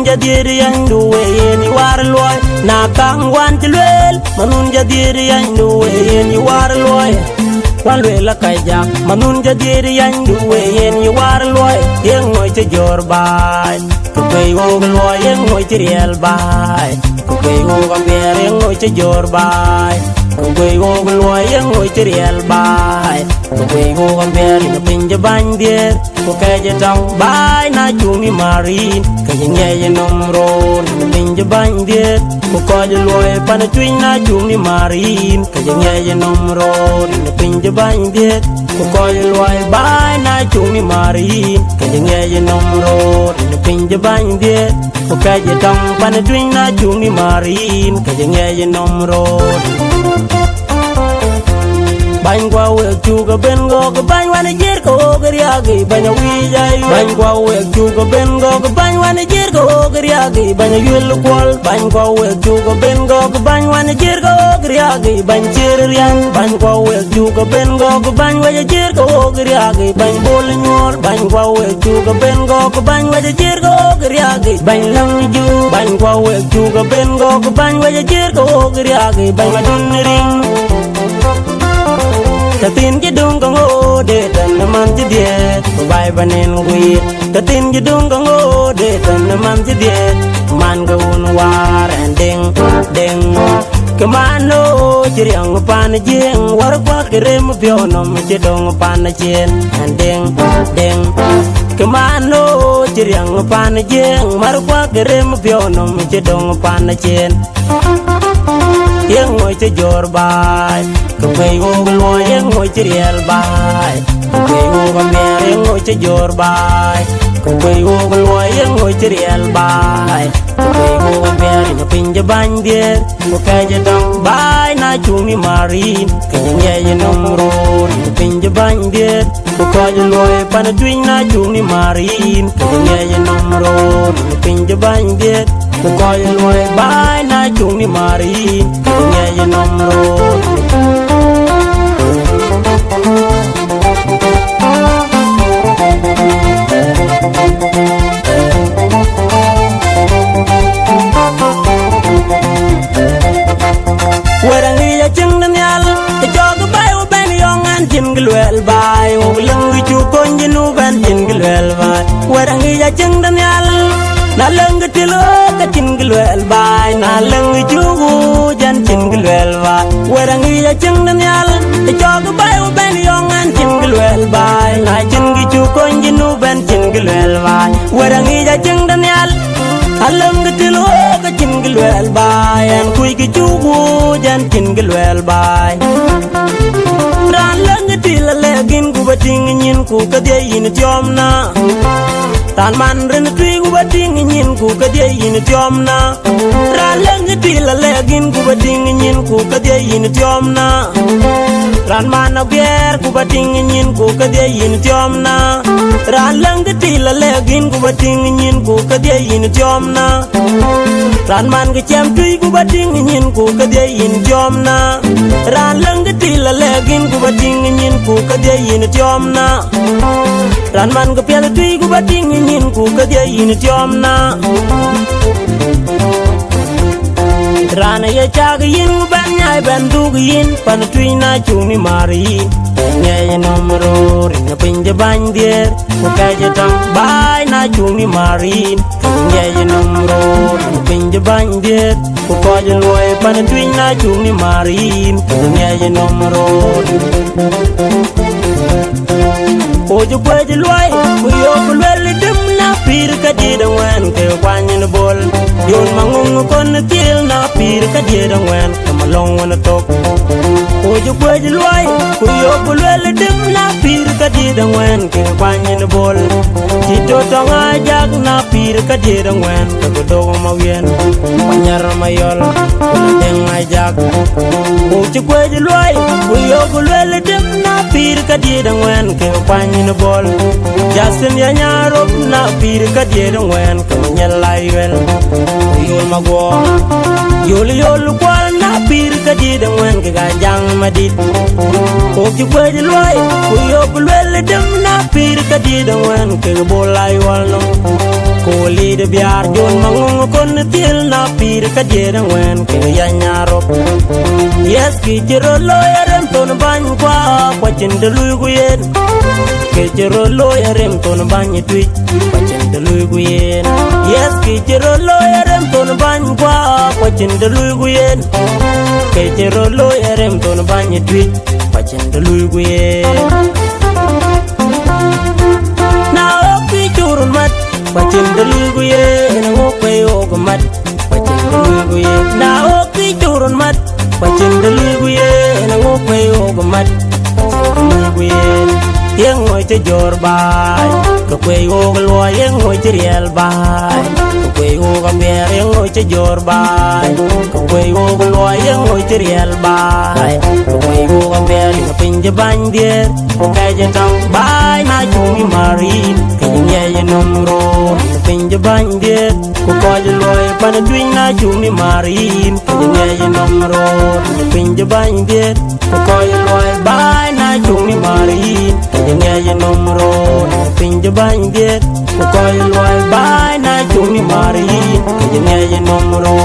jadiri yanduwe ni war loy na kang wan tilwel manun jadiri yanduwe ni war loy wan lwe la kaja manun jadiri yanduwe ni war loy yeng moy te jor bay ko kay wo loy yeng moy te riel bay ko kay wo gamber yeng moy te jor bay ko kay wo loy yeng moy te riel bay ko kay wo gamber ni pinje bandier ko kay tong bay na chumi marin kay ngeye nomro ni pinje bandier ko kay loy pan twin na chumi marin kay ngeye nomro ni pinje bandier ko kay loy bay na chumi marin kay ngeye nomro ni pinje bandier ko kay tong pan twin na chumi marin kay ngeye nomro bánh qua việc chu có bên go có bánh qua giết có cái gì bánh quy dây bánh qua việc chu có bên go có bánh qua giết có cái gì bánh duyên lục qual bánh qua việc chu có bên go có bánh qua giết có cái gì bánh chia riêng bánh qua việc chu có bên go có bánh qua giết có cái gì bánh bol nhor bánh qua việc chu có bên go có bánh qua giết có cái gì bánh lăng du bánh qua việc chu có bên go có bánh qua giết có cái gì bánh qua đun ring ta tin cái đông con ô để tận man chỉ địa vai bên en quy ta tin cái đông con ô để tận man chỉ địa man go un war and ding ding cái man ô chỉ riêng pan giang war qua cái rem pio nom chỉ đông pan chen and ding ding cái man ô chỉ riêng pan giang war qua cái rem pio nom chỉ đông pan chen yeng moy te jor bay ko kay wo loy yeng moy te riel bay ko kay wo gamber yeng moy te jor bay ko kay wo loy yeng moy te riel bay ko kay wo gamber ni pinje bandier ko kay dong bay na chumi marin kay ngeye nomro ni pinje bandier ko kay loy pan twin na chumi marin kay ngeye nomro ni pinje bandier ko kay loy bay na chumi marin ngeye nomro werangi ya ching danyal te jog bay u ben yongan jin glwel bay u lengi chu konjinu ben jin glwel bay werangi ya ching danyal na leng tilo ka cingilwel bay na leng jugu jan cingilwel bay werangi ya cing danyal te jog bay u ben yongan cingilwel bay na cingi chu konjinu ben cingilwel bay werangi ya cing danyal aleng tilo ka cingilwel bay en kuy ki jugu jan cingilwel bay ran leng tilo legin ku bating nyin ku ka de yin tiomna tan man ren tui ku bating nyin ku ka de yin tiomna ra leng ti la legin ku bating nyin ku ka de yin tiomna ran man na bier ku bating nyin ku ka de yin tiomna ra leng ti la legin ku bating nyin ku ka de yin tiomna ran man ke chem tui ku bating nyin ku ka de yin tiomna ra leng ti la legin ku bating nyin ku ka de yin tiomna ran man ke piel tui ku bating nyin ku ka de yin tiomna rana ya chag yin ban nyai ban dug yin pan tui na chumi mari ngeye nomro ringa pinje bandier ko kaje tang bay na chumi mari ngeye nomro ringa pinje bandier ko kaje loy pan tui na chumi mari ngeye nomro ojo kweje loy ku yo ku lel dum na pir ka di da wan ke kwanyin bol yon mangung kon til na pir ka di da wan kamalong wana tok ojo kweje loy ku yo ku lel dum na pir ka di da wan ke kwanyin bol ti to tonga jag na pir ka di da wan ko do ma wien nyar mayol deng ay jag ojo kweje loy ku yo ku lel dum na pir ka di da wan ke kwanyin bol Justin ya nyarop na pir ka di da wan kamanyal layel yul magwo yul kwal na pir ka di da wan ke ganjang madit ko ki kweje loy ku yo ku lel dem na pir ka di da wan ke bolay wal no poli de biar jon mangungu kon til na pir ka jere ngwen ke ya nyarop yes ki jero loyerem ton ban kwa kwachin de lugu yen ke jero loyerem ton ban twit kwachin de lugu yen yes ki jero loyerem ton ban kwa kwachin de lugu yen ke jero loyerem ton ban twit kwachin de lugu yen na opi churun mat kwachin de lugu yen ngokwe ogumat kwachin de lugu yen na opi churun mat kwachin de lugu yen ngokwe ogumat kwachin de lugu yen tiếng ngồi chơi jor bài có quê ô cái loa tiếng ngồi chơi riel bài có quê ô cái bè tiếng ngồi chơi jor bài có quê ô cái loa tiếng ngồi chơi riel bài có quê ô cái bè đi pin cho bánh điên cái chân trong bài na chung marin cái nhẹ nhẹ nông ro pin cho bánh điên có coi cho loa pan twin na chung marin cái nhẹ nhẹ nông ro pin cho bánh điên có coi cho loa bài na chung marin nghe ye nomro pin je ban diet ko koy loy bay na chung ni mari nghe ye nomro